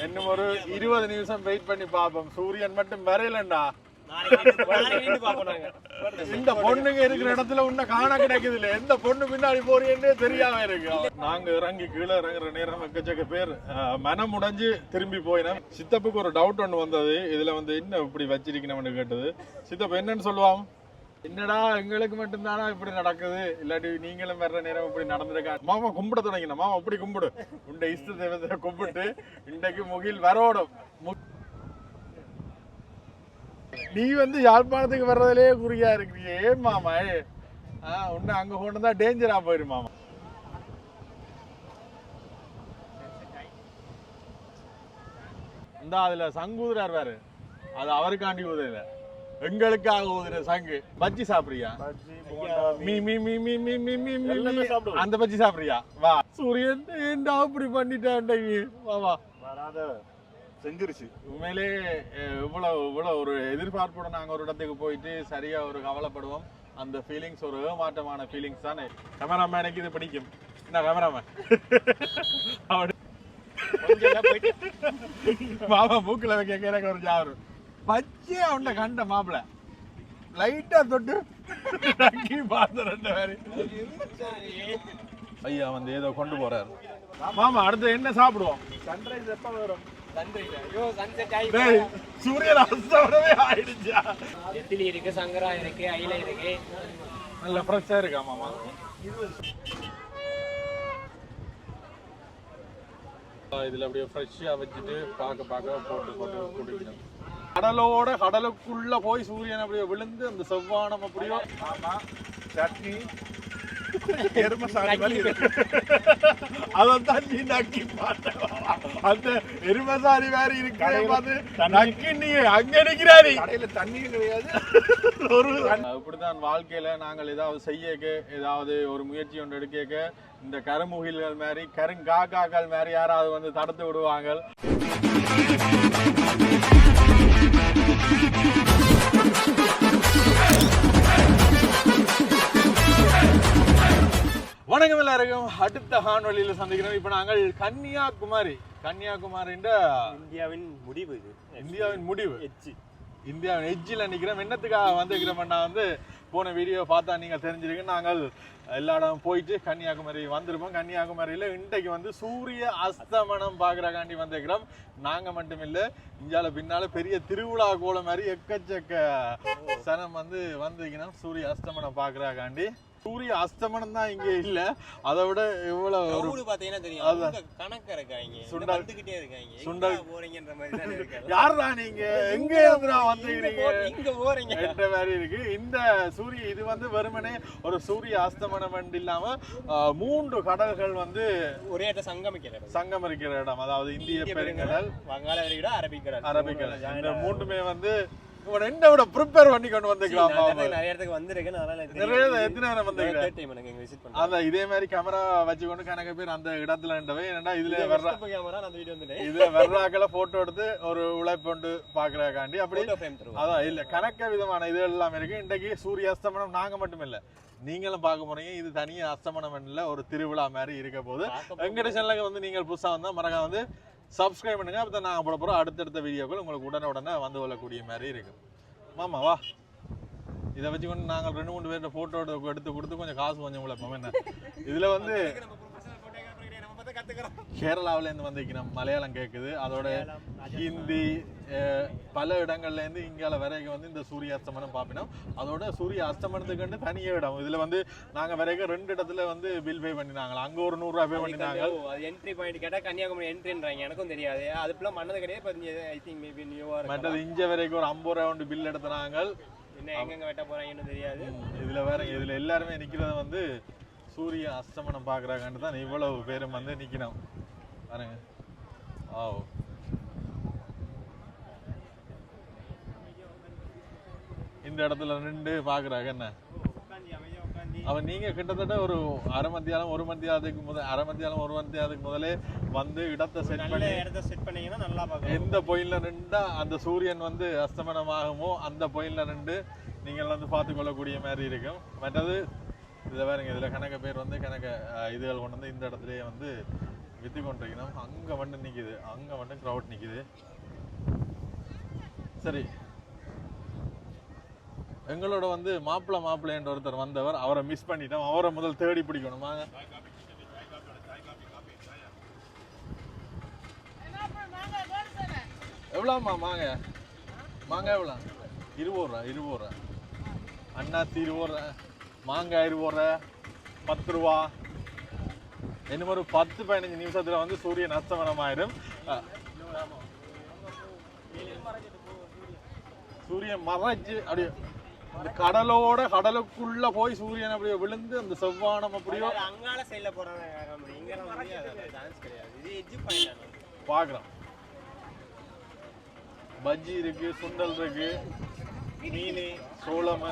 இன்னும் ஒரு 20 நிமிஷம் வெயிட் பண்ணி பாப்போம். சூரியன் மட்டும் வரையலண்டா. இந்த பொண்ணுங்க இருக்கிற இடத்துல உன்ன காண கிடைக்குது இல்ல. எந்த பொண்ணு பின்னாடி போறீங்கன்னே தெரியாம இருக்கு. நாங்க இறங்கி கீழே இறங்குற நேரம் எக்கச்சக்க பேர் மனம் உடைஞ்சு திரும்பி போயினோம். சித்தப்புக்கு ஒரு டவுட் ஒன்று வந்தது. இதுல வந்து என்ன இப்படி வச்சிருக்கணும்னு கேட்டது. சித்தப்பு என்னன்னு சொல்லுவாங்க? என்னடா எங்களுக்கு மட்டும்தானா இப்படி நடக்குது, இல்லாட்டி நீங்களும் வர்ற நேரம் இப்படி நடந்திருக்கா? மாமா கும்பிட தொடங்கின. மாமா இப்படி கும்பிடு, உண்ட இஷ்ட தெய்வத்தை கும்பிட்டு இன்றைக்கு முகில் வரோடும். நீ வந்து யாழ்ப்பாணத்துக்கு வர்றதுலயே குறியா இருக்கிறீங்க. ஏன் மாமா உன்னை அங்க கொண்டு தான் டேஞ்சரா போயிரு மாமா. இந்த அதுல சங்கூதுறார் வேறு, அது அவருக்காண்டி ஊதுல, எங்களுக்காக ஊதுற சங்கு. பஜ்ஜி சாப்பிடுறியா? மீ மீ மீ மீ மீ மீ மீ மீ அந்த பஜ்ஜி சாப்பிடுறியா? வா. சூரியன் ஏன்டா அப்படி பண்ணிட்டான்? வா செஞ்சிருச்சு. உண்மையிலே இவ்வளவு ஒரு எதிர்பார்ப்போட நாங்க ஒரு இடத்துக்கு போயிட்டு சரியா ஒரு கவலைப்படுவோம். அந்த ஃபீலிங்ஸ் ஒரு ஏமாற்றமான ஃபீலிங்ஸ் தானே. கேமராமேனுக்கு இது பிடிக்கும். என்ன கேமராமேன் மாமா மூக்குல வைக்க எனக்கு ஒரு ஜாரு பச்சை அவன்ட கண்ட மாப்பிள்ள லைட்டா தொட்டு பார்த்த ரெண்டு பேரு. ஐயா வந்து ஏதோ கொண்டு போறாரு. மாமா அடுத்து என்ன சாப்பிடுவோம்? சன்ரைஸ் எப்ப வரும்? சூரியன் அஸ்தமனமே ஆயிடுச்சா? நெத்திலி இருக்கு, சங்கரா இருக்கு, ஐல இருக்கு. நல்ல ஃப்ரெஷ்ஷா இருக்கா மாமா? இதுல அப்படியே ஃப்ரெஷ்ஷா வச்சுட்டு பார்க்க போட்டு குடிக்கணும். கடலுக்குள்ள போய் சூரியன் அப்படியே விழுந்து அந்த செவ்வானம் அப்படியோ சட்னி எருமசாணி அதான் நீ நக்கி பார்த்த. அந்த எருமசாணி வேற இருக்கு, நக்கி நீ அங்க நிக்கிறாரு. கடையில தண்ணியும் கிடையாது. இப்படிதான் வாழ்க்கையில நாங்கள் ஏதாவது செய்ய, ஏதாவது ஒரு முயற்சி ஒன்று எடுக்க, இந்த கருமுகில்கள் மாதிரி கருங்காக்காக்கள் மாதிரி யாராவது வந்து தடுத்து விடுவாங்க. வணக்கம் எல்லாருக்கும். அடுத்த காணொளியில சந்திக்கிறோம். இப்ப நாங்கள் கன்னியாகுமரி இந்தியாவின் முடிவு. இது இந்தியாவின் முடிவு, இந்தியாவின் எட்ஜில் நிற்கிறோம். என்னத்துக்காக வந்துக்கிறோம்னா வந்து போன வீடியோ பார்த்தா நீங்கள் தெரிஞ்சிருக்கு. நாங்கள் எல்லா இடம் போயிட்டு கன்னியாகுமரி வந்திருப்போம். கன்னியாகுமரியில் இன்றைக்கு வந்து சூரிய அஸ்தமனம் பார்க்குறக்காண்டி வந்திருக்கிறோம். நாங்கள் மட்டும் இல்லை, இந்தியாவில் பின்னால் பெரிய திருவிழா கோலம் மாதிரி எக்கச்சக்க சனம் வந்து வந்திருக்கணும் சூரிய அஸ்தமனம் பார்க்குறக்காண்டி. சூரிய அஸ்தமனம் தான் இங்க இல்ல, அதை விட எவ்வளவு பாத்தீங்கன்னா தெரியும். கணக்கு இருக்காங்க, சுண்டல் இருக்காங்க. சுண்டல் போறீங்கன்ற மாதிரி தான் இருக்கு. யாரா நீங்க, எங்க இருந்து வந்திருக்கீங்க, இங்க போறீங்க என்ற மாதிரி இருக்கு. இந்த சூரிய இது வந்து வெறுமனே ஒரு சூரிய அஸ்தமனம் இல்லாம 3 கடல்கள் வந்து ஒரே இடத்துல சங்கமிக்கிற இடம். அதாவது இந்திய பெருங்கடல், வங்காள விரிகுடா, அரபிக்கடல். இந்த 3மே வந்து என்னோட ப்ரிப்பேர் பண்ணி கொண்டு வந்துக்கலாம். நிறைய இடத்துக்கு வந்திருக்கேன். அதான் இதே மாதிரி கேமரா வச்சுக்கொண்டு கணக்கு பேர் அந்த இடத்துல என்னடா இதுல வர்றாக்களை போட்டோ எடுத்து ஒரு உழைப்பொண்டு பாக்குறக்காண்டி அப்படி. அதான் இல்ல கணக்க விதமான இது எல்லாம் இருக்கு. இன்றைக்கு சூரிய அஸ்தமனம் நாங்க மட்டும் இல்ல, நீங்களும் பார்க்க போறீங்க. இது தனியா அஸ்தமனம் இல்ல, ஒரு திருவிழா மாதிரி இருக்க போது. எங்கட சேனலுக்கு வந்து நீங்கள் புதுசா வந்தா மறக்காம வந்து சப்ஸ்கிரைப் பண்ணுங்க. அப்போ நாங்கள் போட போகிறோம் அடுத்தடுத்த வீடியோக்கள் உங்களுக்கு உடனே வந்து கொள்ளக்கூடிய மாதிரி இருக்கு. மாமா வா, இதை வச்சுக்கொண்டு நாங்கள் 2-3 பேர்கிட்ட ஃபோட்டோ எடுத்து கொடுத்து கொஞ்சம் காசு கொஞ்சம் உழைப்போம். என்ன இதில் வந்து கேரளாவிலேருந்து வந்திருக்கணும், மலையாளம் கேட்குது, அதோட ஹிந்தி பல இடங்கள்லேருந்து இங்கால வரைக்கும் வந்து இந்த சூரிய அஸ்தமனம் பார்ப்பினோம். அதோட சூரிய அஸ்தமனத்துக்கு தனியே இடம். இதில் வந்து நாங்கள் வரைக்கும் 2 இடத்துல வந்து பில் பே பண்ணினாங்க. அங்கே ஒரு 100 ரூபா பே பண்ணினாங்க. என்ட்ரி பாயிண்ட் கேட்டால் கன்னியாகுமரி என்ட்ரின்றாங்க, எனக்கும் தெரியாது. அதுக்குலாம் மன்னது கிடையாது. ஐ திங்க் மேபி நியூவாக மற்றது இங்கே வரைக்கும் ஒரு 50 ரூபா பில் எடுத்துனாங்க. என்ன எங்கெங்கே வெட்ட போகிறாங்கன்னு தெரியாது. இதில் எல்லாருமே நிற்கிறது வந்து சூரிய அஸ்தமனம் பார்க்குறாங்கன்னு தான் இவ்வளவு பேரும் வந்து நிற்கணும் பாருங்க. இந்த இடத்துல நின்று பார்க்குறாங்க. என்ன அவன் நீங்க கிட்டத்தட்ட ஒரு அரை மத்தியாலம் 1 மத்தியாலத்துக்கு முதலே வந்து இடத்தை செட் பண்ணீங்கன்னா நல்லா பார்க்கலாம். எந்த பாயிண்ட்ல நின்றா அந்த சூரியன் வந்து அஸ்தமனம் ஆகுமோ அந்த பாயிண்ட்ல நின்று நீங்கள் வந்து பார்த்து கொள்ளக்கூடிய மாதிரி இருக்கும். மற்றது இதில் பாருங்க, இதில் கணக்க பேர் வந்து இதுகள் கொண்டு வந்து இந்த இடத்துலயே வந்து வித்து கொண்டிருக்கணும். அங்க வந்து நிக்குது, அங்க வந்து கிரவுட் நிக்குது. சரி, எங்களோட வந்து மாப்பிள்ளை என்ற ஒருத்தர் வந்தவர், அவரை மிஸ் பண்ணிட்டோம். அவரை முதல் தேடி பிடிக்கணுமா? எவ்வளோம்மா மாங்காய் எவ்வளோ? 20 ரூபா 20 ரூபா. அண்ணாச்சி 20 ரூபா, மாங்காய் 20 ரூபா, 10 ரூபா. இன்னும் ஒரு 10-15 நிமிஷத்துல வந்து சூரியன் அஸ்தமனம் ஆயிடும். சூரியன் மறைச்சு அப்படியே அந்த கடலுக்குள்ள போய் சூரியன் அப்படியே விழுந்து அந்த செவ்வானம் அப்படியோ அங்கால சைடுல போறாங்க. பாக்குறோம். பஜ்ஜி இருக்கு, சுண்டல் இருக்கு, மீன், சோளம்.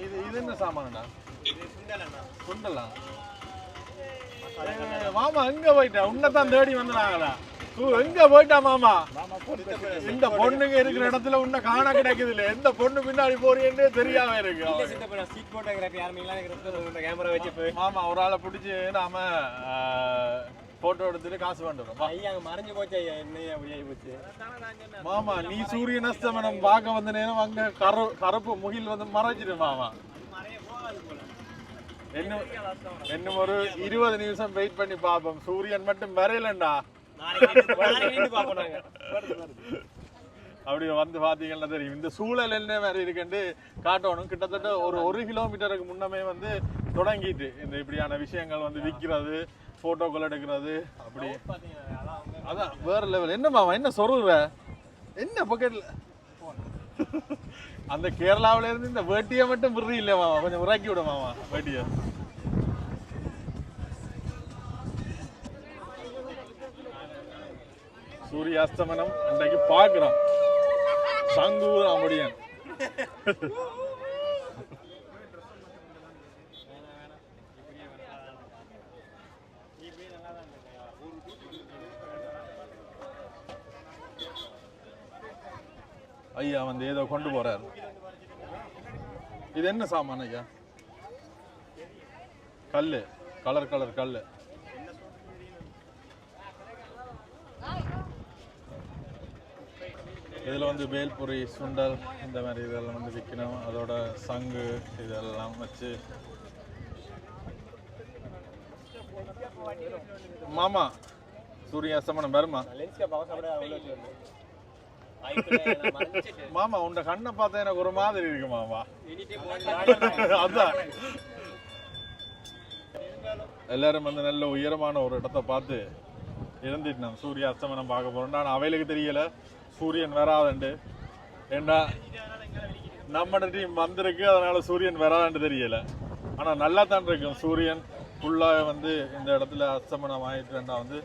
இது என்ன சாமானடா? சுண்டலா? மாமா எங்க போயிட்டா? உன்னைத்தான் தேடி வந்துடாங்களா? எங்க போயிட்டா மாமா? இந்த பொண்ணுங்க இருக்கிற இடத்துல உன்னை காண கிடைக்குது இல்ல. எந்த பொண்ணு பின்னாடி போறீன்னு தெரியாம இருக்கு. மாமா ஒரு ஆளை பிடிச்சி நாம போட்டோ எடுத்துட்டு காசு பண்ணுறோம். மறைஞ்சு போச்சு ஐயா, என்னையா அப்படியே போச்சு. மாமா நீ சூரியன் அஸ்தமனம் பார்க்க வந்த நேரம் அங்க கருப்பு முகில் வந்து மறைச்சிடு மாமா. இன்னும் ஒரு 20 நிமிஷம் வெயிட் பண்ணி பாப்போம். சூரியன் மட்டும் வரையலண்டா. அப்படி வந்து பாத்தீங்கன்னா தெரியும். இந்த சூழல் என்ன மாதிரி இருக்குன்னு காட்டணும். கிட்டத்தட்ட ஒரு 1 கிலோமீட்டருக்கு முன்னமே வந்து தொடங்கிட்டு இந்த இப்படியான விஷயங்கள் வந்து விற்கிறது, போட்டோக்கள் எடுக்கிறது. அப்படி அதான் வேற லெவல். என்ன மாமா என்ன சொல்ற? என்ன பக்கெட்ல அந்த கேரளாவில இருந்து இந்த வேட்டியை மட்டும் விடுறீ இல்ல மாமா? கொஞ்சம் உராக்கி விட மாமா வேட்டிய. சூரியாஸ்தமனம் இன்றைக்கு பார்க்கிறோம். சங்கூர் அப்படியன் ஐயா வந்து ஏதோ கொண்டு போறாரு. இது என்ன சாமான் ஐயா? கல்லு, கலர் கல்லு. இதில் வந்து வேல்புரி, சுண்டல் இந்த மாதிரி இதெல்லாம் வந்து விற்கணும். அதோட சங்கு இதெல்லாம் வச்சு. மாமா சூரிய அஸ்தமனம் வருமா? மாமா உண்ட கண்ணை பார்த்தா எனக்கு ஒரு மாதிரி இருக்கு மாமா. அதான் எல்லாரும் வந்து நல்ல உயரமான ஒரு இடத்த பார்த்து இருந்துட்டு நம்ம சூரிய அஸ்தமனம் பார்க்க போறோம். ஆனால் அவைகளுக்கு தெரியல சூரியன் வராதுண்டு. ஏன்னா நம்ம டீம் வந்திருக்கு, அதனால சூரியன் வராதுன்னு தெரியல. ஆனா நல்லா தான் இருக்கும். சூரியன் ஃபுல்லாக வந்து இந்த இடத்துல அஸ்தமனம் ஆயிட்டுன்னா வந்து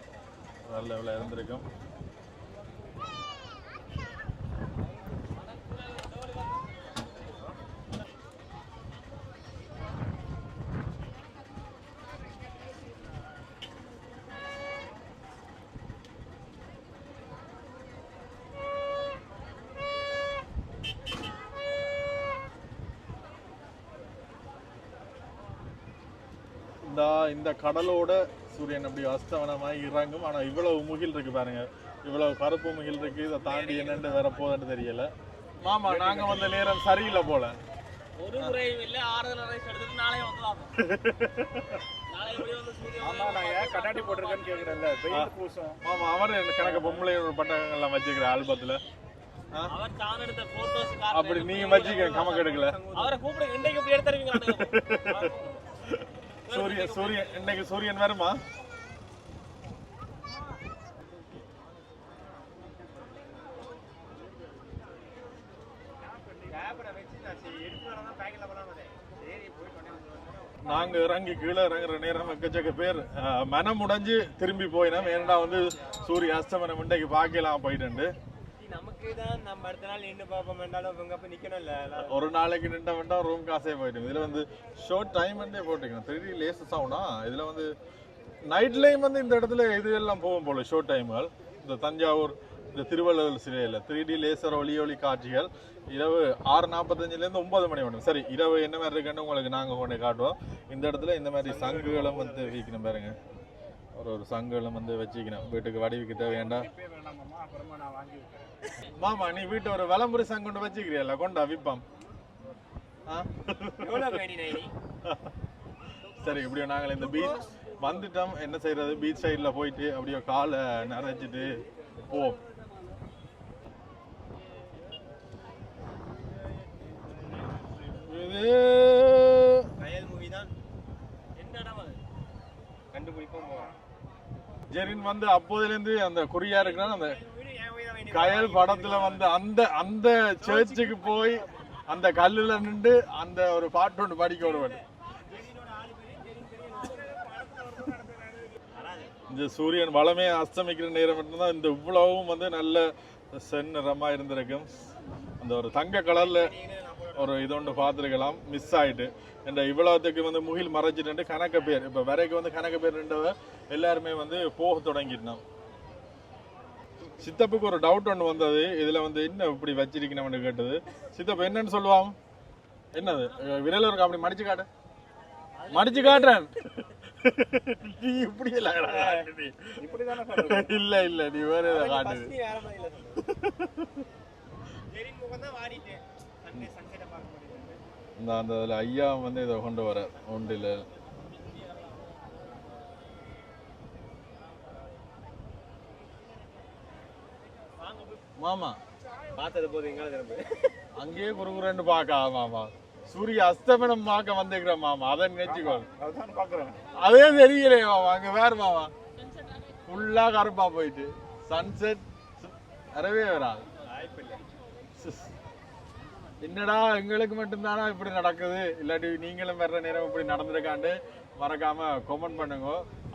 நல்ல லெவலில் இருந்திருக்கும். இந்த கடலோட சூரியன் அப்படி அஸ்தமனமாய் இறங்கும். ஆனா இவ்வளவு முகில் இருக்கு பாருங்க, இவ்வளவு கருப்பு முகில் இருக்கு. இதை தாண்டி என்னன்னு வேற போதுன்னு தெரியல. மாமா நாங்க வந்த நேரம் சரியில்லை போல. ஒரு முறையும் இல்ல, ஆறுதல் ரைஸ் எடுத்துட்டு நாளை வந்துடலாம். கண்ணாடி போட்டிருக்கேன்னு கேக்குறேன்ல, வெயில் பூசம். மாமா அவர் கணக்கு பொம்பளை பட்டங்கள் எல்லாம் வச்சுக்கிற ஆல்பத்துல அவர் தான் எடுத்த போட்டோஸ் அப்படி நீங்க வச்சுக்க கமக்கு எடுக்கல. அவரை கூப்பிடுங்க, இன்றைக்கு இப்படி எடுத்துருவீங்க. சூரியன் இன்னைக்கு சூரியன் வருமா? நாங்க இறங்கி கீழே இறங்குற நேரம் எக்கச்சக்க பேர் மனம் உடைஞ்சு திரும்பி போயினோம். ஏன்னா வந்து சூரிய அஸ்தமனம் இன்றைக்கு பார்க்கலாம் போயிட்டு. நமக்கு தான் நம்ம அடுத்த நாள் நின்று பார்ப்போம் வேண்டாலும் இவங்க அப்ப நிக்கணும் இல்ல. ஒரு நாளைக்கு நின்ற வேண்டாம் ரூம் காசே போயிடும். இதுல வந்து ஷோர்ட் டைம் வந்து போட்டுக்கணும். 3D லேசஸ் ஆகுனா இதுல வந்து நைட் லைம் வந்து இந்த இடத்துல இது எல்லாம் போகும் போல ஷோர்ட் டைம்கள். இந்த தஞ்சாவூர் இந்த திருவள்ளுவர் சிலையில் 3D லேசர் ஒளி காட்சிகள் இரவு 6:45 9 மணி வரும். சரி, இரவு என்ன மாதிரி இருக்குன்னு உங்களுக்கு நாங்கள் கொண்டு காட்டுவோம். இந்த இடத்துல இந்த மாதிரி சங்குகளும் வந்து வைக்கணும் பாருங்க. ஒரு சங்குகளும் வந்து வச்சுக்கணும், வீட்டுக்கு வடிவுக்கு தேவையாண்டா. மாமா நீ வீட்டை ஒரு விளம்பர சங்கு கொண்டு வச்சுக்கிறியல்ல, கொண்டா விப்பம். சரி, இப்படியோ நாங்கள் இந்த பீச் வந்துட்டோம். என்ன செய்யறது, பீச் சைடில் போயிட்டு அப்படியே காலை நிறைச்சிட்டு போவோம். ஜெரின் வந்து அப்போதிலிருந்து அந்த குறியா இருக்கிறான். அந்த கயல் படத்துல வந்து அந்த சர்ச்சுக்கு போய் அந்த கல்லுல நின்று அந்த ஒரு பாட்டு ஒன்று படிக்க விடுவாரு. இந்த சூரியன் வளமே அஸ்தமிக்கிற நேரம் மட்டும்தான் இந்த இவ்வளவும் வந்து நல்ல செந்நிறமா இருந்திருக்கும். அந்த ஒரு தங்க கலர்ல ஒரு இதொன்று பார்த்துருக்கலாம், மிஸ் ஆயிட்டு. இந்த இவ்வளவுக்கு வந்து முகில் மறைச்சிட்டு கணக்க பேர் இப்ப வரைக்கும் வந்து கணக்க பேர் எல்லாருமே வந்து போக தொடங்கிட்டோம். சித்தப்புக்கு ஒரு டவுட் ஒன்று வந்தது, இதுல வந்து என்ன இப்படி வச்சிருக்கணும்னு கேட்டது. சித்தப்பு என்னன்னு சொல்லுவான், என்னது விரல் இருக்கு அப்படி மடிச்சு காட்டு, மடிச்சு காட்டுறேன். நீ இப்படி இல்ல இல்ல நீ வேற ஏதாவது காட்டுது. அந்த அதுல ஐயா வந்து இதை கொண்டு வர ஒன்றில் மாமா பார்த்தது போது எங்க அங்கேயே குறுகுறன்னு பாக்க. மாமா சூரிய அஸ்தமனம் பார்க்க வந்துக்கிற மாமா, அதை நினைச்சுக்கோ. அதே தெரியலையே மாமா, அங்க வேற மாமா ஃபுல்லா கருப்பா போயிட்டு சன்செட் வரவே வராது. என்னடா எங்களுக்கு மட்டும்தானா இப்படி நடக்குது, இல்லாட்டி நீங்களும் வர்ற நேரம் இப்படி நடந்திருக்காண்டு மறக்காம கமெண்ட் பண்ணுங்க.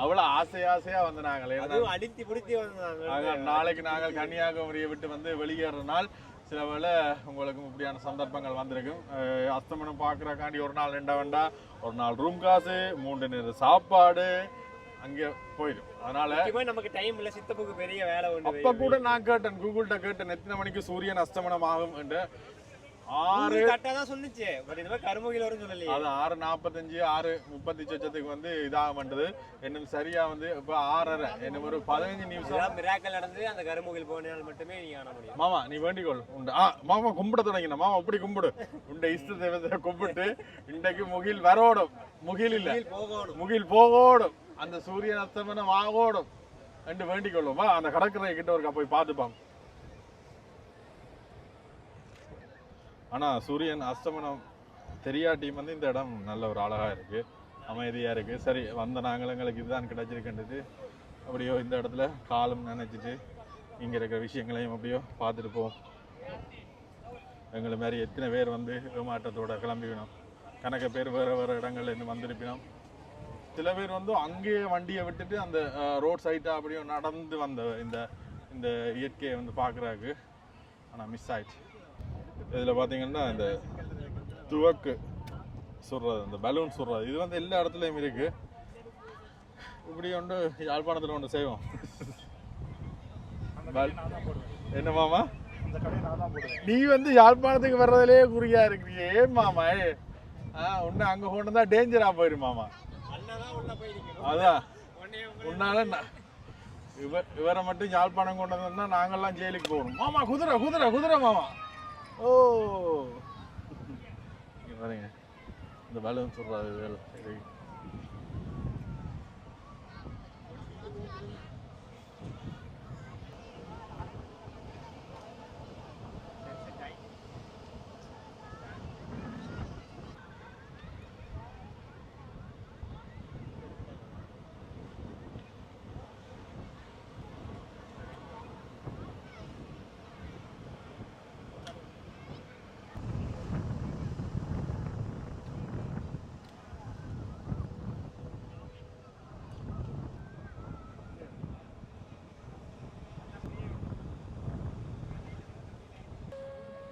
அவ்வளவு ஆசையா வந்து நாங்களே அடித்து பிடிச்சி வந்தாங்க. நாளைக்கு நாங்கள் கன்னியாகுமரியை விட்டு வந்து வெளியேற நாள். சில வேளை உங்களுக்கும் இப்படியான சந்தர்ப்பங்கள் வந்திருக்கும். அஸ்தமனம் பார்க்கறக்காண்டி ஒரு நாள் 2 வேண்டா, ஒரு நாள் ரூம் காசு, 3 நேர சாப்பாடு அங்கே போயிடும். அதனால நமக்கு டைம் இல்ல. சித்தப்புக்கு பெரிய வேலை உண்டு. அப்ப கூட நான் கேட்டேன், கூகுள்கிட்ட கேட்டேன் எத்தனை மணிக்கு சூரியன் அஸ்தமனம் ஆகும் என்று. 6:45 வந்து இதாக மாட்டது. இன்னும் சரியா வந்து இப்ப 6:30 இன்னும் ஒரு 15 நிமிஷம் மிராக்கல் நடந்து அந்த கருமுகில் போனால் மட்டுமே நீ காண முடியும். மாமா நீ வேண்டிக்கொள் உண்டு. மாமா கும்பிட தொடங்கின மாமா, அப்படி கும்பிடு, உண்ட இஷ்ட தெய்வத்தை கும்பிட்டு இன்றைக்கு முகில் வரோடும், முகில் இல்ல முகில் போகோடும், அந்த சூரியன் அஸ்தமனம் ஆகோடும் என்று வேண்டிக் கொள்ளுமா. அந்த கடற்கரை கிட்ட ஒரு போய் பார்த்துப்பாங்க. ஆனா சூரியன் அஸ்தமனம் தெரியாட்டியும் வந்து இந்த இடம் நல்ல ஒரு அழகா இருக்கு, அமைதியா இருக்கு. சரி, வந்த நாங்கள் எங்களுக்கு இதுதான் கிடைச்சிருக்கின்றது. அப்படியோ இந்த இடத்துல காலம் நினைச்சிட்டு இங்க இருக்கிற விஷயங்களையும் அப்படியோ பார்த்துட்டு போவோம். எங்களை மாதிரி எத்தனை பேர் வந்து ஏமாற்றத்தோட கிளம்பிவினோம், கணக்க பேர் வேற வேற இடங்கள்ல இருந்து வந்திருப்பினோம். சில பேர் வந்து அங்கேயே வண்டியை விட்டுட்டு அந்த ரோட் சைட்டா அப்படியோ நடந்து வந்த இந்த இயற்கையை வந்து பார்க்குறாக்கு. ஆனால் மிஸ் ஆயிடுச்சு. இதில் பார்த்தீங்கன்னா இந்த துவக்கு சுடுறது, இந்த பலூன் சுடுறது, இது வந்து எல்லா இடத்துலையும் இருக்கு. இப்படி ஒன்று யாழ்ப்பாணத்தில் ஒன்று செய்வோம். என்ன மாமா, நீ வந்து யாழ்ப்பாணத்துக்கு வர்றதுலேயே குறியா இருக்கிறீங்க. ஏன் மாமா உன்னை அங்கே கொண்டு தான் டேஞ்சராக போயிடும் மாமா. அதான் உன்னால இவரை மட்டும் யாழ்ப்பாணம் கொண்டு வந்தோம்னா நாங்கள்லாம் ஜெயிலுக்கு போகணும் மாமா. குதிரை குதிரை குதிரை மாமா. ஓ பாருங்க இந்த பலூன் சொல்றாரு.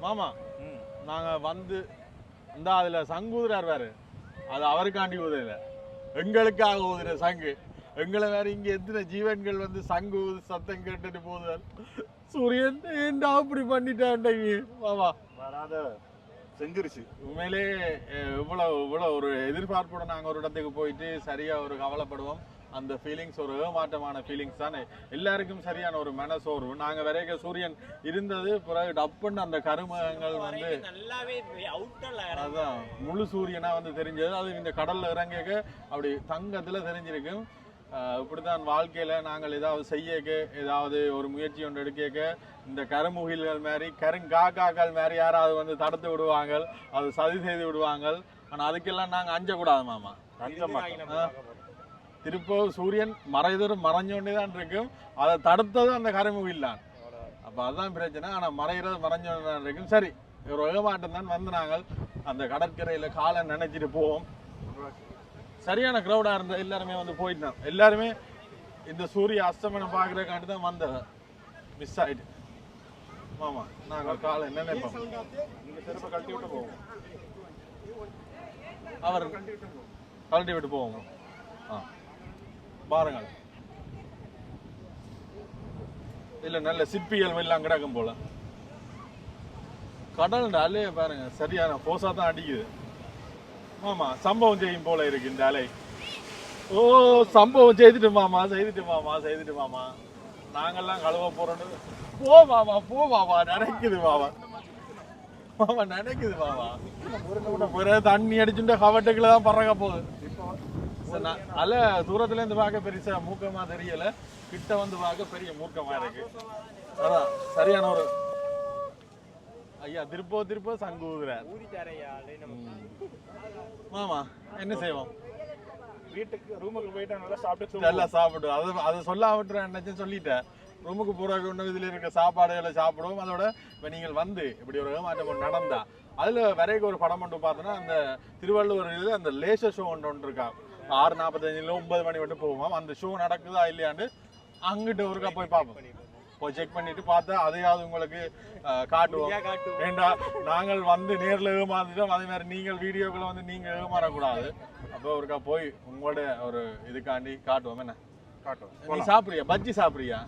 மாமா நாங்க வந்து இந்த அதுல சங்கு ஊதுறாரு, அது அவருக்காண்டி ஊதுல, எங்களுக்காக ஊதுற சங்கு. எங்களை வேற இங்க எத்தனை ஜீவன்கள் வந்து சங்கு சத்தம் கேட்டுட்டு போகுதால் சூரியன் ஏன்டா அப்படி பண்ணிட்டான் வாவா வராத செஞ்சிருச்சு. உண்மையிலே இவ்வளோ ஒரு எதிர்பார்ப்போட நாங்கள் ஒரு இடத்துக்கு போயிட்டு சரியா ஒரு கவலைப்படுவோம். அந்த ஃபீலிங்ஸ் ஒரு ஏமாற்றமான ஃபீலிங்ஸ் தானே எல்லாருக்கும். சரியான ஒரு மனசோர்வு. நாங்கள் வரைக்க சூரியன் இருந்தது பிறகு டப்புன்னு அந்த கருமகங்கள் வந்து அதான் முழு சூரியனா வந்து தெரிஞ்சது. அது இந்த கடல்ல இறங்கிக்க அப்படி தங்கத்துல தெரிஞ்சிருக்கும். இப்படித்தான் வாழ்க்கையில நாங்கள் ஏதாவது செய்யக்க ஏதாவது ஒரு முயற்சி ஒன்று எடுக்க இந்த கருமுகில்கள் மாதிரி கருங்காக்காக்கள் மாதிரி யாராவது வந்து தடுத்து விடுவாங்க, அது சதி செய்து விடுவாங்க. ஆனா அதுக்கெல்லாம் நாங்க அஞ்சக்கூடாது மாமா. திருப்ப சூரியன் மறைஞ்சோண்டே தான் இருக்கும். அதை தடுத்தது அந்த கருமுகில் தான். அப்ப அதுதான் பிரச்சனை. ஆனா மறைகிறது மறைஞ்சோண்டு தான் இருக்கும். சரி, ஒரு ஏமாட்டம் தான் வந்து நாங்கள் அந்த கடற்கரையில காலை நினைச்சிட்டு போவோம். சரியான கிரௌடா இருந்த எல்லாருமே வந்து போயிட்டான். எல்லாருமே இந்த சூரிய அஸ்தமனம் பாக்குறதுக்காண்டி தான் வந்தது. மிஸ் ஆயிட்டு மாமா. நாங்கள் காலை நினைப்போம் கழட்டி விட்டு போவோம். அவர் கழட்டி விட்டு போவோம். பாருங்கள், இல்ல நல்ல சிப்பிகள் எல்லாம் கிடக்கும் போல. கடல் அலைய பாருங்க, சரியான போசா தான் அடிக்குது மாமா. சம்பவம் செய்யும் போல இருக்கு இந்த அலை. ஓ, சம்பவம் செய்துட்டு மாமா. நாங்கெல்லாம் கழுவ போறோம். போ மாமா நினைக்குது மாமா நினைக்குது மாமா. தண்ணி அடிச்சுட்டு கவட்டுக்குள்ள தான் பறக்க போகுது. அல்ல தூரத்துல இருந்து பார்க்க பெருசா மூக்கமா தெரியல, கிட்ட வந்து பார்க்க பெரிய மூக்கமா இருக்கு. அதான் சரியான ஒரு ஐயா திருப்போ சங்கூதுறார் மாமா. என்ன செய்வோம்? வீட்டுக்கு ரூமுக்கு போயிட்டு நல்லா சாப்பிட்டு அதை சொல்ல விட்டுறேன் நினைச்சு சொல்லிட்டேன். ரூமுக்கு போறதுக்கு ஒன்று இதுல இருக்க சாப்பாடுகளை சாப்பிடுவோம். அதோட இப்ப நீங்கள் வந்து இப்படி ஒரு ஏமாற்றம் நடந்தா அதுல வரைக்கும் ஒரு படம் மட்டும் பார்த்தோன்னா அந்த திருவள்ளுவர் இது அந்த லேசர் ஷோ ஒன்று இருக்கா. 6:45 9 மணி மட்டும் போவோம். அந்த ஷோ நடக்குதா இல்லையாண்டு அங்கிட்டு ஒருக்கா போய் பார்ப்போம். போய் செக் பண்ணிட்டு பார்த்தா அதையாவது உங்களுக்கு காட்டுவோம். ஏண்டா நாங்கள் வந்து நேரில் ஏமாந்துட்டோம். அதே மாதிரி நீங்கள் வீடியோக்களை வந்து நீங்க ஏமாறக்கூடாது. அப்போ ஒருக்கா போய் உங்களோட ஒரு இதுக்காண்டி காட்டுவோம். என்ன காட்டுவோம்? நீ சாப்பிடுறியா? பஜ்ஜி சாப்பிடுறியா?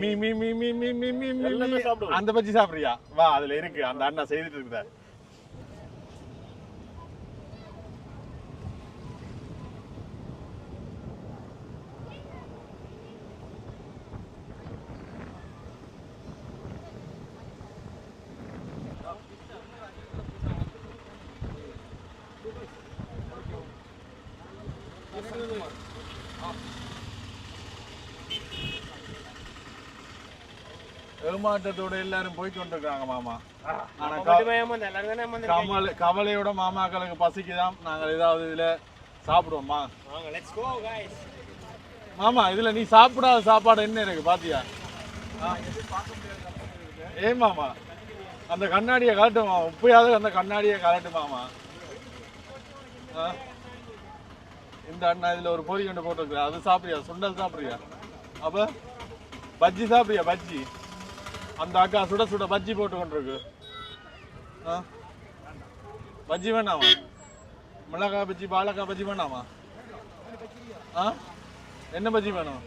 மீ மீ மீ மீ மீ மீ மீ மீ அந்த பஜ்ஜி சாப்பிடுறியா? வா, அதுல இருக்கு, அந்த அண்ணா செய்துட்டு இருக்குதா. ஏமாற்றத்தோட எல்லாரும் போய் கொண்டிருக்காங்க மாமா. கவலையோட மாமாக்களுக்கு பசிக்குதான். நாங்கள் ஏதாவது இதுல சாப்பிடுவோமா மாமா? இதுல நீ சாப்பிடாத சாப்பாடு என்ன இருக்கு பாத்தியா? ஏன் மாமா அந்த கண்ணாடியை கலட்டுமா? உப்பையாவது அந்த கண்ணாடியை கலட்டுமாமா? இந்த அண்ணா இதுல ஒரு பொறி கொண்டு போட்டிருக்கு, அது சாப்பிடுறியா? சுண்டல் சாப்பிடுறியா? அப்ப பஜ்ஜி சாப்பிடுறியா? பஜ்ஜி அந்த அக்கா சுட சுட பஜ்ஜி போட்டு கொண்டிருக்கு. பஜ்ஜி வேணாமா? மிளகாய் பஜ்ஜி, பாலக்காய் பஜ்ஜி வேணாமா? என்ன பஜ்ஜி வேணும்?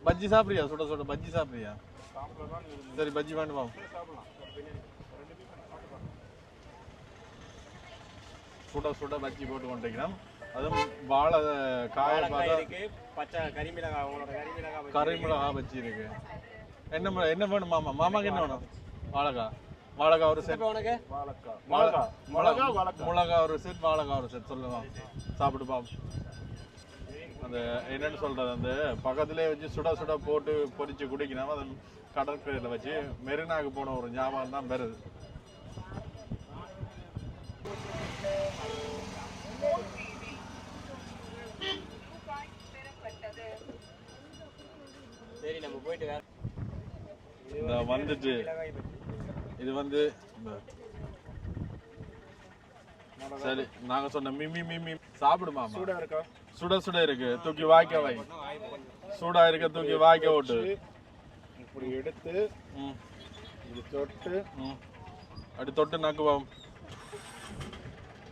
பஜ்ஜி சாப்பிடுறியா? சுட சுட பஜ்ஜி சாப்பிடுறியா? சரி, பஜ்ஜி வேணுமா? சுட சுட பஜ்ஜி போட்டு கொண்டிருக்கிறோம். அதுவும் வாழை காய கரிமிளகாய் பஜ்ஜி இருக்கு. என்ன வேணும் மாமா? மாமாக்கு என்ன வேணும்? வாழைக்காய் ஒரு செட், மிளகா ஒரு செட், வாழைக்காய் ஒரு செட் சொல்லுங்க. சாப்பிட்டு பாப்போம். அந்த என்னன்னு சொல்றது, அந்த பக்கத்திலே வச்சு சுட சுட போட்டு பொரிச்சு குடிக்கணும். அது கடற்கரையில வச்சு மெரினாக்கு போன ஒரு ஞாபகம் தான் பெறுது. சரி, நம்ம போயிட்டு இந்த வந்துட்டு இது வந்து சரி, நாங்க சொன்ன மிமி மிமி சாப்பிடுமா? சுட சுட இருக்கு, தூக்கி வாய்க்க வை. சூடா இருக்க தூக்கி வாய்க்க ஓட்டு. இப்படி எடுத்து தொட்டு அப்படி தொட்டு நக்குவோம்.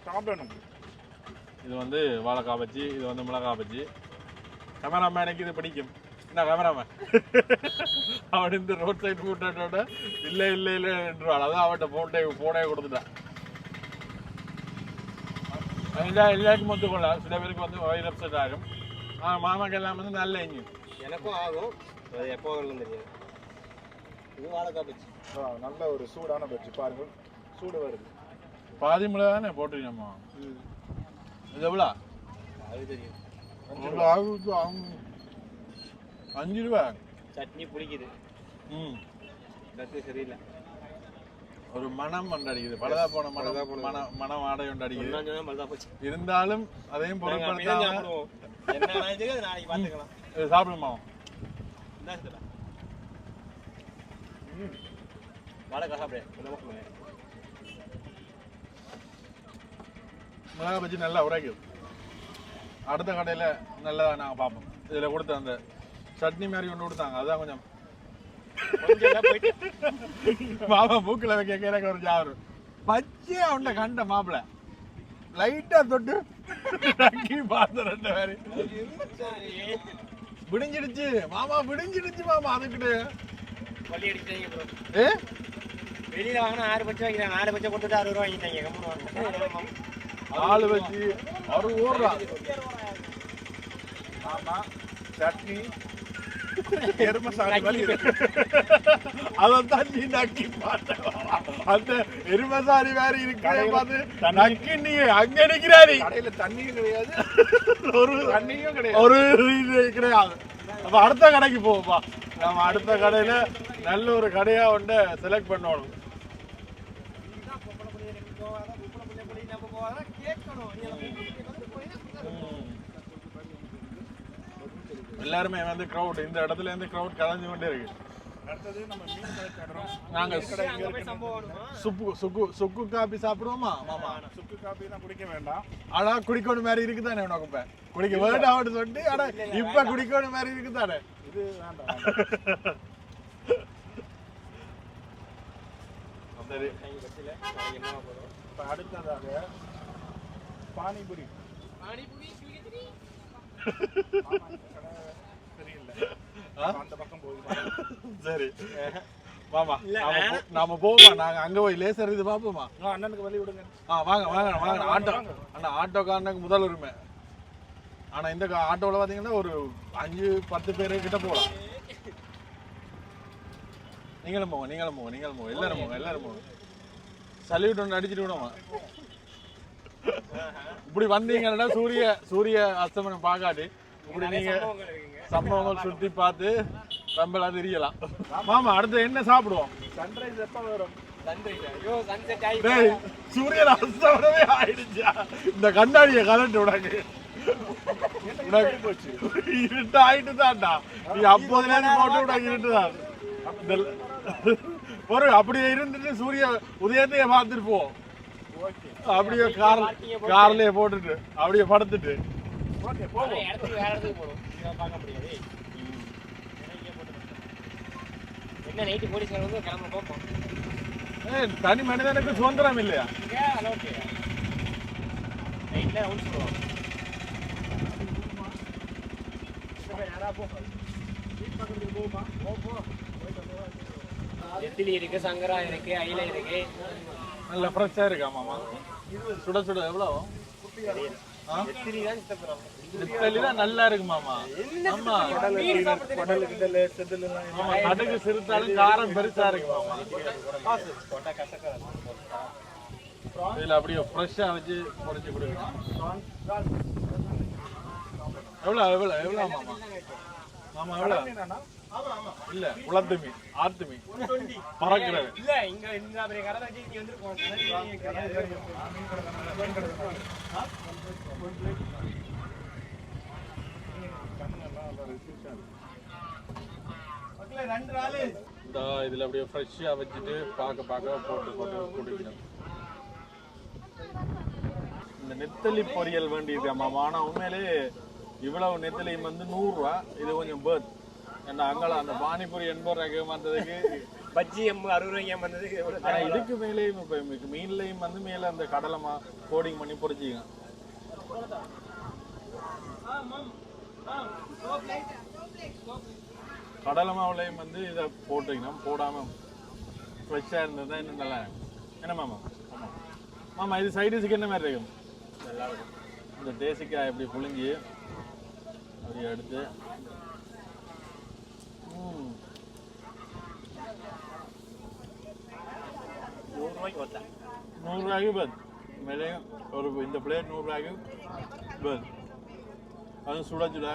சாப்பிடணும். இது வந்து வாழைக்காய் பஜ்ஜி, இது வந்து மிளகாய் பஜ்ஜி. கேமராமேனுக்கு இது பிடிக்கும். என்ன கேமராமேன் அவன் இந்த ரோட் சைடு ஃபுட்டோட இல்லை இல்லை இல்லை என்றாள். அதான் அவன்கிட்ட போனே கொடுத்துட்டான். எல்லாருக்கும் ஒத்துக்கொள்ள, சில பேருக்கு வந்து வயிறு அப்செட் ஆகும். மாமாக்கு எல்லாம் வந்து நல்ல எங்கேயும் எனக்கும் ஆகும், அது எப்போ ஆகணும்னு தெரியாது. இது வாழைக்காய் பஜ்ஜி, நல்ல ஒரு சூடான பஜ்ஜி பாருங்க, சூடு வருது. பாதி மிளகா தானே போட்டுருக்கோம்மா. இது எவ்வளோ? அது தெரியும். 5 ரூபா. சட்னி பிடிக்குது. சட்னி சரியில்லை. ஒரு மனம் ஒன்று அடிக்குது, பலதா போன மனம் ஆடை ஒன்று அடிக்குது. இருந்தாலும் அதையும் பொருட்படுத்தாம சாப்பிடுமா. மிளகா பஜ்ஜி நல்லா உரைக்குது. அடுத்த கடையில் நல்லதா நாங்கள் பார்ப்போம். இதில் கொடுத்த அந்த சட்னி மாதிரி ஒன்று கொடுத்தாங்க, அதான் கொஞ்சம் மாமா மூக்கில் வைக்க கேட்க ஒரு ஜாரு பச்சையா உண்ட கண்ட மாப்பிள்ள லைட்டா தொட்டு பார்த்த 2 பேரு விடிஞ்சிடுச்சு மாமா, விடிஞ்சிடுச்சு மாமா. அதுக்கிட்டு வெளியில வாங்கினா 6 பச்சை வைக்கிறாங்க, 4 பச்சை கொடுத்துட்டு 60 ரூபா வாங்கிட்டாங்க. 4 வச்சு 60 ரூபா. ஆமா, சட்னி எருமசாணி மாதிரி இருக்கு. அதான் நீ நக்கி பார்த்த. அந்த எருமசாணி மாதிரி இருக்கு நக்கி. நீ அங்க நிக்கிறாரு, கடையில தண்ணியும் கிடையாது, ஒரு தண்ணியும் கிடையாது, ஒரு இது கிடையாது. அப்ப அடுத்த கடைக்கு போவோம்ப்பா. நம்ம அடுத்த கடையில நல்ல ஒரு கடையா ஒன்று செலக்ட் பண்ணணும். எல்லாருமே வந்து கிரௌட், இந்த இடத்துல இருந்து கிரௌட் கலந்து கொண்டே இருக்கு. நாங்க சுக்கு காபி சாப்பிடுவோமா மாமா? சுக்கு காபி தான் குடிக்க வேண்டாம். ஆனா குடிக்கணும் மாதிரி இருக்குதானே உனக்கு? இப்ப குடிக்க வேண்டாம் சொல்லி, ஆனா இப்ப குடிக்கணும் மாதிரி இருக்குதானே? இது வேண்டாம். சரி, இப்ப அடுத்ததாக பானிபுரி. அந்த பக்கம் போகுது. சரி மாமா, நாம போவோமா? நாங்க அங்க போய் லேசர் இது பாப்போமா? அண்ணனுக்கு வழி விடுங்க. வாங்க வாங்க வாங்க. ஆட்டோ அண்ணா, ஆட்டோக்காரனுக்கு முதல் உரிமை. ஆனா இந்த ஆட்டோவில் பாத்தீங்கன்னா ஒரு 5-10 பேரு கிட்ட போகலாம். நீங்களும் போங்க, நீங்களும் போங்க, நீங்களும் போங்க, எல்லாரும் போங்க, எல்லாரும் போங்க. சல்யூட் ஒன்று அடிச்சுட்டு விடுவோம். இப்படி வந்தீங்கன்னா சூரிய அஸ்தமனம் பார்க்காட்டி இப்படி நீங்க சம்பவங்கள் சுத்தி பார்த்து ரம்பலா தெரியலாம். மாமா, அடுத்து என்ன சாப்பிடுவோம்? சன்ரைஸ் எப்ப வரும்? சூரியன் அஸ்தமனமே ஆயிடுச்சா? இந்த கண்ணாடியை கலட்டு உனக்கு இருட்டு ஆயிட்டு தான்டா. நீ அப்போதுல இருந்து போட்டு உனக்கு இருட்டுதான். ஒரு அப்படியே இருந்துட்டு சூரிய உதயத்தையே பார்த்துட்டு போ. அப்படியே கார்லயே போட்டுட்டு அப்படியே படுத்துட்டு தனி மனிதனுக்கு சுதந்திரம் இல்லையா? நெத்திலி இருக்கு, சங்கரா இருக்கு, அயிலை இருக்கு. நல்ல ஃப்ரெஷ்ஷா இருக்கா மாமா? சுட சுட எவ்வளவு? நெத்திலி தான் நல்லா இருக்கு மாமா. ஆமா, கடுகு சிறுத்தாலும் காரம் பெருசா இருக்கு மாமா. இதுல அப்படியே ஃப்ரெஷ்ஷா வச்சு பொரிச்சு கொடுக்கலாம். எவ்வளவு எவ்வளவு எவ்வளவு மாமா? மாமா எவ்வளவு? இல்ல, குளத்து மீன், ஆத்து மீன் பறக்கிறது. இல்ல, இங்க இந்த கடை வச்சு இங்க வந்து இதுல அப்படியே ஃப்ரெஷ்ஷா வச்சுட்டு பார்க்க போட்டு குடிக்கணும். இந்த நெத்தலி பொரியல் வேண்டியது மாமா. ஆனா உண்மையிலே இவ்வளவு நெத்தலியும் வந்து 100 ரூபா. இது கொஞ்சம் பேர்த். ஏன்னா அங்கே அந்த பானிபூரி 80 ரூபாய்க்கு வந்ததுக்கு பஜ்ஜி 60 ரூபாய்க்கு வந்ததுக்கு. ஆனால் இதுக்கு மேலேயும் இப்போ மீன்லையும் வந்து மேலே அந்த கடலை கோடிங் பண்ணி பொரிச்சிங்க. கடலை மாவுலையும் வந்து இதை போட்டுக்கணும், போடாமல் ஃப்ரெஷ்ஷாக இருந்தது தான் இன்னும் நல்லா இருக்கும். என்ன மாமா? ஆமாம் மாமா, இது சைடிஸுக்கு என்ன மாதிரி இருக்கும்? நல்லா இருக்கும். இந்த தேசிக்காய் இப்படி புழுங்கி அப்படி எடுத்து ₹100 ஒருத்தா. 100 ரூபாய்க்கு பத் மேலேயும் ஒரு இந்த பிளேட் 100 ரூபாய்க்கு பத். அதுவும் சுட சுட.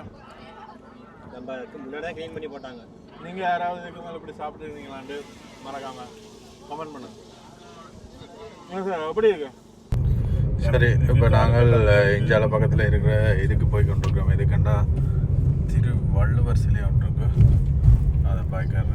நம்ம அதுக்கு முன்னாடி தான் க்ளீன் பண்ணி போட்டாங்க. நீங்கள் யாராவது இதுக்கு மேலே இப்படி சாப்பிட்டுருக்கீங்களான்ட்டு மறக்காமல் கமெண்ட் பண்ணுங்க. சார் எப்படி இருக்கு? சரி, இப்போ நாங்கள் இந்தியாவில் பக்கத்தில் இருக்கிற இதுக்கு போய் கொண்டிருக்கோம். இதுக்கண்டா திருவள்ளுவர் சிலை ஒன்று இருக்கு, அதை பார்க்க